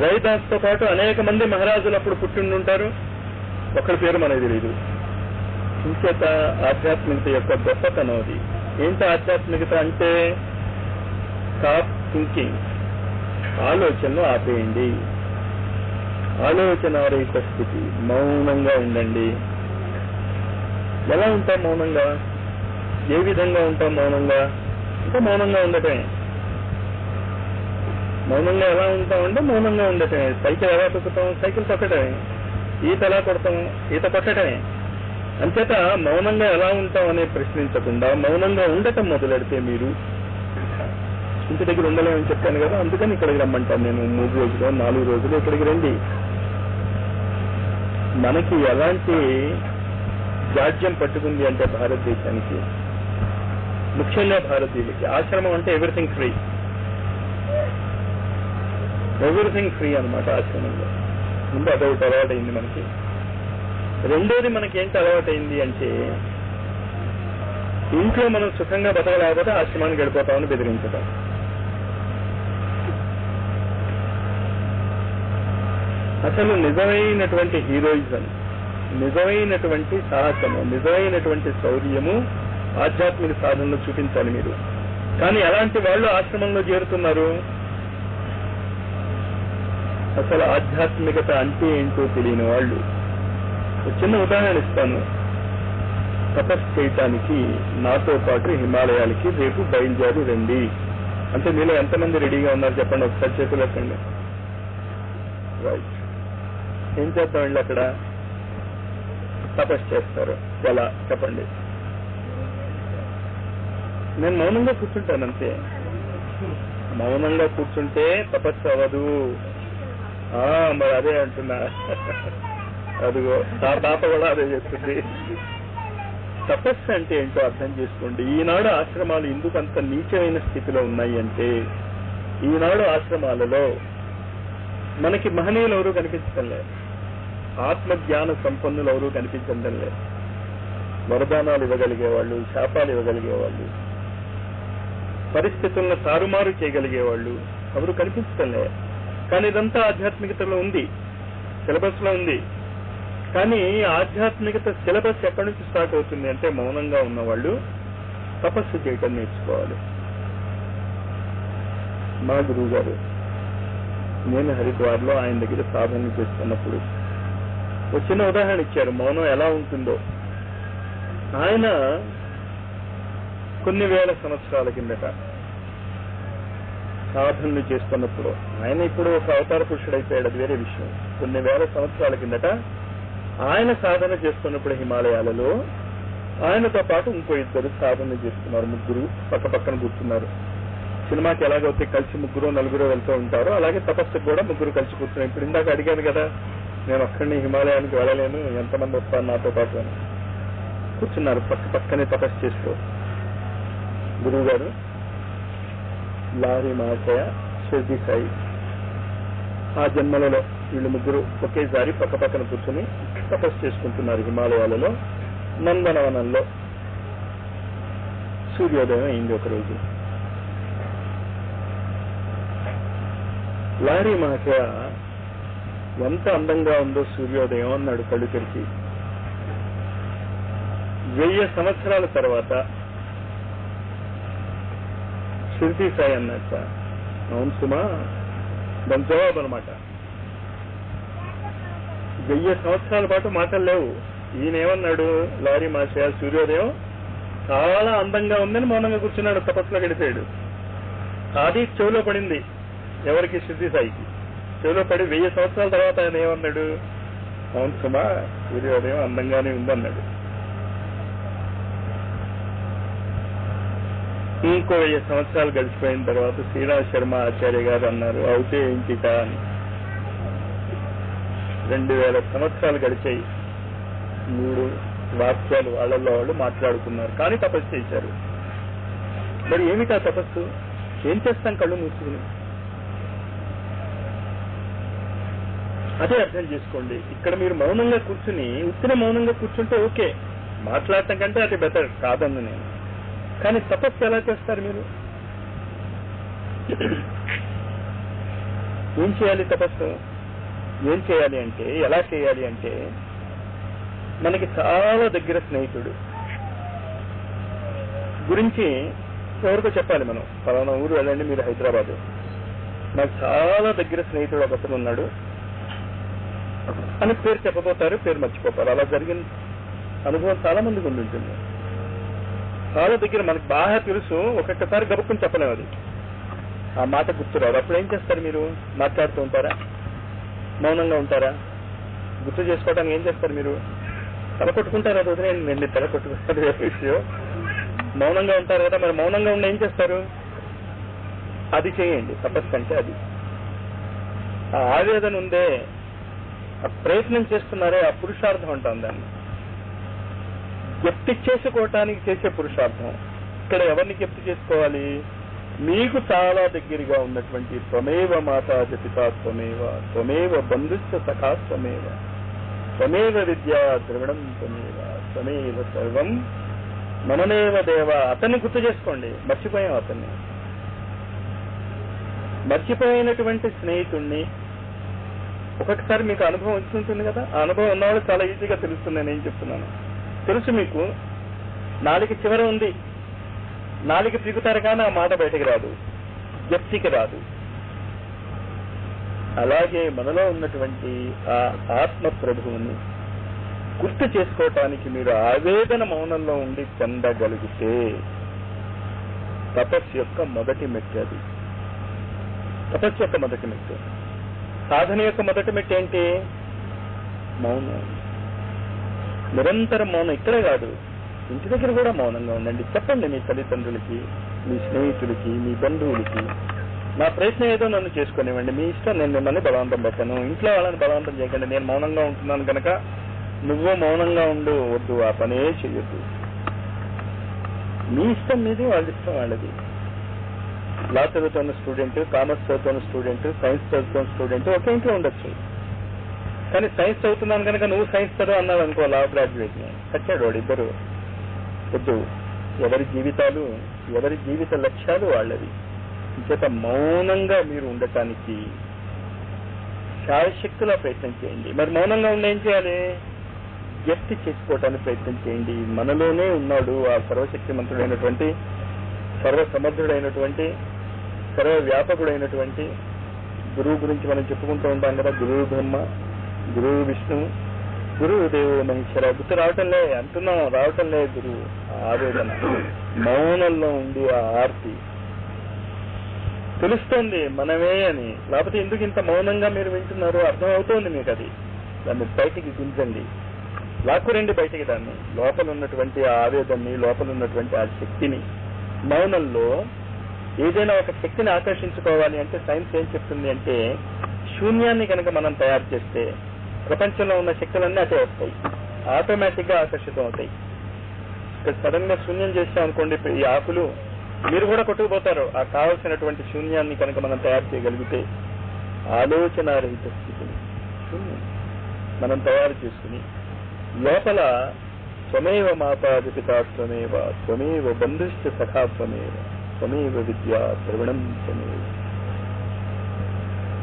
రవిదాస్ తో పాటు అనేక మంది మహారాజులు అప్పుడు పుట్టిండుంటారు, ఒక్కడి పేరు మనకు తెలియదు. ఇంచేత ఆధ్యాత్మికత యొక్క గొప్పతనం అది. ఏంటి ఆధ్యాత్మికత అంటే? Stop thinking. ఆలోచనలు ఆపేయండి. ఆలోచన రహిత స్థితి, మౌనంగా ఉండండి. ఎలా ఉంటాం మౌనంగా? ఏ విధంగా ఉంటాం మౌనంగా? అంటే మౌనంగా ఉండటమే. మౌనంగా ఎలా ఉంటామంటే మౌనంగా ఉండటమే. సైకిల్ ఎలా తొక్కుతాం? సైకిల్ తొక్కటమే. ఈత ఎలా కొడతాం? ఈత కొట్టడమే. అంచేత మౌనంగా ఎలా ఉంటాం అనే ప్రశ్నించకుండా మౌనంగా ఉండటం మొదలెడితే మీరు ఇంటి దగ్గర ఉండలేమని చెప్పాను కదా, అందుకని ఇక్కడికి రమ్మంటాను నేను. 3 రోజులు 4 రోజులు ఇక్కడికి రండి. మనకి ఎలాంటి జాడ్యం పట్టుకుంది అంటే భారతదేశానికి, ముఖ్యంగా భారతీయులకి, ఆశ్రమం అంటే ఎవ్రీథింగ్ ఫ్రీ. ఎవ్రీథింగ్ ఫ్రీ అనమాట ఆశ్రమంలో. ముందు అదొకటి అలవాటైంది మనకి. రెండోది మనకి ఏంటి అలవాటైంది అంటే, ఇంట్లో మనం సుఖంగా బతకలేకపోతే ఆశ్రమానికి వెళ్ళిపోతామని బెదిరించడం. అసలు నిజమైనటువంటి హీరోయిజం, నిజమైనటువంటి సాహసము, నిజమైనటువంటి శౌర్యము ఆధ్యాత్మిక సాధనలో చూపించాలి మీరు. కానీ ఎలాంటి వాళ్ళు ఆశ్రమంలో చేరుతున్నారు? అసలు ఆధ్యాత్మికత అంటే ఏంటో తెలియని వాళ్ళు. ఒక చిన్న ఉదాహరణ ఇస్తాను. తపస్సు చేయటానికి నాతో పాటు హిమాలయాలకి రేపు బయలుదేరి రండి అంటే మీలో ఎంతమంది రెడీగా ఉన్నారు చెప్పండి, ఒకసారి చేతులు ఎత్తండి. రైట్. ఏం చేద్దామండి అక్కడ? తపస్సు చేస్తారు. ఎలా చెప్పండి? నేను మౌనంగా కూర్చుంటాను అంతే. మౌనంగా కూర్చుంటే తపస్సు అవ్వదు. మరి అదే అంటున్నా. అదిగో నా తాత కూడా అదే చెప్తుంది. తపస్సు అంటే ఏంటో అర్థం చేసుకోండి. ఈనాడు ఆశ్రమాలు ఎందుకు అంత నీచమైన స్థితిలో ఉన్నాయి అంటే, ఈనాడు ఆశ్రమాలలో మనకి మహనీయులు ఎవరూ కనిపించడం లేదు, ఆత్మజ్ఞాన సంపన్నులు ఎవరూ కనిపించడం లేదు. వరదానాలు ఇవ్వగలిగేవాళ్ళు, శాపాలు ఇవ్వగలిగేవాళ్ళు, పరిస్థితులను తారుమారు చేయగలిగేవాళ్ళు ఎవరు కనిపించడం లేదు. కానీ ఇదంతా ఆధ్యాత్మికతలో ఉంది, సిలబస్ లో ఉంది. కానీ ఆధ్యాత్మికత సిలబస్ ఎక్కడి నుంచి స్టార్ట్ అవుతుంది అంటే, మౌనంగా ఉన్నవాళ్ళు తపస్సు చేయటం నేర్చుకోవాలి. మా గురువు గారు, నేను హరిద్వార్లో ఆయన దగ్గర సాధన చేస్తున్నప్పుడు ఒక చిన్న ఉదాహరణ ఇచ్చారు, మౌనం ఎలా ఉంటుందో. ఆయన కొన్ని వేల సంవత్సరాల కిందట సాధనలు చేస్తున్నప్పుడు, ఆయన ఇప్పుడు ఒక అవతార పురుషుడు అయిపోయాడు, అది వేరే విషయం. కొన్ని వేల సంవత్సరాల కిందట ఆయన సాధన చేస్తున్నప్పుడు హిమాలయాలలో ఆయనతో పాటు ఇంకో ఇద్దరు సాధన చేస్తున్నారు. ముగ్గురు పక్క పక్కన కూర్చున్నారు. సినిమాకి ఎలాగైతే కలిసి ముగ్గురు నలుగురు వెళ్తూ ఉంటారో అలాగే తపస్సుకు కూడా ముగ్గురు కలిసి కూర్చున్నారు. ఇప్పుడు ఇందాక అడిగాను కదా, నేను ఒక్కడిని హిమాలయానికి వెళ్ళలేను, ఎంతమంది వస్తారు నాతో పాటు అని. కూర్చున్నారు పక్క పక్కనే తపస్సు చేస్తూ. గురువు గారు, లారీ మహాశయ, షిర్డీ సాయి, ఆ జన్మలలో వీళ్ళు ముగ్గురు ఒకేసారి పక్క పక్కన కూర్చొని తపస్సు చేసుకుంటున్నారు హిమాలయాలలో నందనవనంలో. సూర్యోదయం అయింది ఒకరోజు. లారీ మహాశయ ఎంత అందంగా ఉందో సూర్యోదయం అన్నాడు కళ్ళు తెరిచి. 1000 సంవత్సరాల తర్వాత షిర్డీ సాయి అన్నట్ట, అవును సుమా, దాని జవాబు అనమాట. 1000 సంవత్సరాల పాటు మాటలు లేవు. ఈయనేమన్నాడు, లారీ మహాశయ సూర్యోదయం చాలా అందంగా ఉందని మౌనంగా కూర్చున్నాడు, తపస్సులో గడిపాడు. అది చెవిలో పడింది. ఎవరికి? షిర్డీ సాయికి చెవిలో పడి 1000 సంవత్సరాల తర్వాత ఆయన ఏమన్నాడు, అవును సుమా సూర్యోదయం అందంగానే ఉందన్నాడు. ఇంకో 1000 సంవత్సరాలు గడిచిపోయిన తర్వాత శ్రీరామ్ శర్మ ఆచార్య గారు అన్నారు, అవుతే ఇంటికా అని. 2000 సంవత్సరాలు గడిచాయి. 3 వాక్యాలు వాళ్ళల్లో వాళ్ళు మాట్లాడుకున్నారు, కానీ తపస్సు చేశారు. మరి ఏమిటా తపస్సు? ఏం చేస్తాం కళ్ళు మూసుకుని? అదే అర్థం చేసుకోండి. ఇక్కడ మీరు మౌనంగా కూర్చుని ఉత్తిన మౌనంగా కూర్చుంటే ఓకే, మాట్లాడటం కంటే అది బెటర్ కాదన్ను నేను. కానీ తపస్సు ఎలా చేస్తారు మీరు? ఏం చేయాలి తపస్సు? ఏం చేయాలి అంటే, ఎలా చేయాలి అంటే, మనకి చాలా దగ్గర స్నేహితుడు గురించి ఎవరికో చెప్పాలి మనం. పలానా ఊరు వెళ్ళండి మీరు హైదరాబాద్, నాకు చాలా దగ్గర స్నేహితుడు ఒకతను ఉన్నాడు అని పేరు చెప్పబోతారు, పేరు మర్చిపోతారు. అలా జరిగిన అనుభవం చాలా మందికి ఉంటుంది. చాలా దగ్గర మనకు బాగా తెలుసు, ఒక్కొక్కసారి గబుక్కుని చెప్పలేము, అది ఆ మాట గుర్తురాదు. అప్పుడు ఏం చేస్తారు మీరు? మాట్లాడుతూ ఉంటారా? మౌనంగా ఉంటారా? గుర్తు చేసుకోవడానికి ఏం చేస్తారు మీరు? తల కొట్టుకుంటారు. అది వదిలేండి, నేను తల కొట్టుకుంటారు విషయం. మౌనంగా ఉంటారు కదా, మరి మౌనంగా ఉండి ఏం చేస్తారు? అది చేయండి. తపస్సు అంటే అది. ఆ ఆవేదన ఉందే, ఆ ప్రయత్నం చేస్తున్నారే, ఆ పురుషార్థం అంటాం దాన్ని. జప్తి చేసుకోవటానికి చేసే పురుషార్థం. ఇక్కడ ఎవరిని జప్తి చేసుకోవాలి? మీకు చాలా దగ్గరగా ఉన్నటువంటి త్వమేవ మాతా జపితా త్వమేవ, త్వమేవ బంధుశ్చ సఖా త్వమేవ, త్వమేవ విద్యా ద్రవిణం త్వమేవ, త్వమేవ సర్వం మమనేవ దేవ. అతన్ని గుర్తు చేసుకోండి. మర్చిపోయాం అతన్ని. మర్చిపోయినటువంటి స్నేహితుణ్ణి ఒక్కొక్కసారి మీకు అనుభవం వచ్చి ఉంటుంది కదా, ఆ అనుభవం ఉన్నవాళ్ళు చాలా ఈజీగా తెలుస్తుంది నేను ఏం చెప్తున్నాను. తెలుసు మీకు, నాలుగు చివర ఉంది, నాలుగు పీకుతారు కానీ ఆ మాట బయటకు రాదు, జప్తికి రాదు. అలాగే మనలో ఉన్నటువంటి ఆ ఆత్మ ప్రభువుని గుర్తు చేసుకోవటానికి మీరు ఆవేదన మౌనంలో ఉండి చెందగలిగితే తపస్సు యొక్క మొదటి మెట్టు అది. తపస్సు యొక్క మొదటి మెట్టు. సాధన యొక్క మొదటి మెట్టు ఏంటి? మౌనం. నిరంతరం మౌనం. ఇక్కడే కాదు, ఇంటి దగ్గర కూడా మౌనంగా ఉండండి. చెప్పండి మీ తల్లిదండ్రులకి, మీ స్నేహితులకి, మీ బంధువులకి, నా ప్రయత్నం ఏదో నన్ను చేసుకునివ్వండి, మీ ఇష్టం, నేను మిమ్మల్ని బలవంతం పెట్టాను, ఇంట్లో వాళ్ళని బలవంతం చేయకండి, నేను మౌనంగా ఉంటున్నాను కనుక నువ్వు మౌనంగా ఉండు, వద్దు, ఆ పనే చెయ్యొద్దు. మీ ఇష్టం మీది, వాళ్ళ ఇష్టం వాళ్ళది. లా చదువుతున్న స్టూడెంట్, కామర్స్ చదువుతున్న స్టూడెంట్, సైన్స్ చదువుతున్న స్టూడెంట్ ఒకే ఇంట్లో ఉండొచ్చు. కానీ సైన్స్ చదువుతున్నాను కనుక నువ్వు సైన్స్ చదువు అన్నావు అనుకో, లా గ్రాడ్యుయేట్ ని కట్టాడు వాడు. ఇద్దరు వద్దు. ఎవరి జీవితాలు, ఎవరి జీవిత లక్ష్యాలు వాళ్ళవి. ఇంచేత మౌనంగా మీరు ఉండటానికి శాయశక్తులా ప్రయత్నం చేయండి. మరి మౌనంగా ఉండి ఏం చేయాలి? వ్యక్తి చేసుకోవటానికి ప్రయత్నం చేయండి. మనలోనే ఉన్నాడు ఆ సర్వశక్తిమంతుడైనటువంటి, సర్వసమర్థుడైనటువంటి, సర్వవ్యాపకుడైనటువంటి గురువు గురించి మనం చెప్పుకుంటూ ఉంటాం కదా. గురువు బ్రహ్మ, గురువు విష్ణువు, గురువు దేవో మహేశ్వర గుర్తు రావటంలే అంటున్నాం, రావటంలే గురువు. ఆవేదన మౌనంలో ఉండి ఆ ఆర్తి తెలుస్తోంది మనమే అని. లేకపోతే ఎందుకు ఇంత మౌనంగా మీరు వింటున్నారు అర్థం అవుతోంది మీకు. అది దాన్ని బయటికి దించండి, లాక్కురండి బయటికి. దాన్ని లోపల ఉన్నటువంటి ఆ ఆవేదనని, లోపల ఉన్నటువంటి ఆ శక్తిని. మౌనంలో ఏదైనా ఒక శక్తిని ఆకర్షించుకోవాలి అంటే సైన్స్ ఏం చెప్తుంది అంటే, శూన్యాన్ని కనుక మనం తయారు చేస్తే ప్రపంచంలో ఉన్న శక్తులన్నీ అటే వస్తాయి, ఆటోమేటిక్ గా ఆకర్షితం అవుతాయి. ఇక్కడ సడన్ గా శూన్యం చేస్తాం అనుకోండి, ఈ ఆకులు మీరు కూడా కొట్టుకుపోతారు. ఆ కావలసినటువంటి శూన్యాన్ని కనుక మనం తయారు చేయగలిగితే, ఆలోచనారహిత స్థితిని శూన్యం మనం తయారు చేసుకుని లోపల త్వమేవ మాతాది పితా త్వమేవ త్వమేవ బంధుశ్చ సఖా త్వమేవ త్వమేవ విద్యా ద్రవిణం త్వమేవ.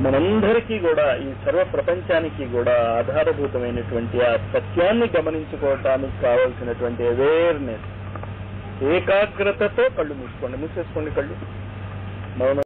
మనందరికీ కూడా ఈ సర్వ ప్రపంచానికి కూడా ఆధారభూతమైనటువంటి ఆ సత్యాన్ని గమనించుకోవటానికి కావాల్సినటువంటి అవేర్నెస్, ఏకాగ్రతతో కళ్ళు మూసుకోండి, మూసేసుకోండి కళ్ళు. మౌనం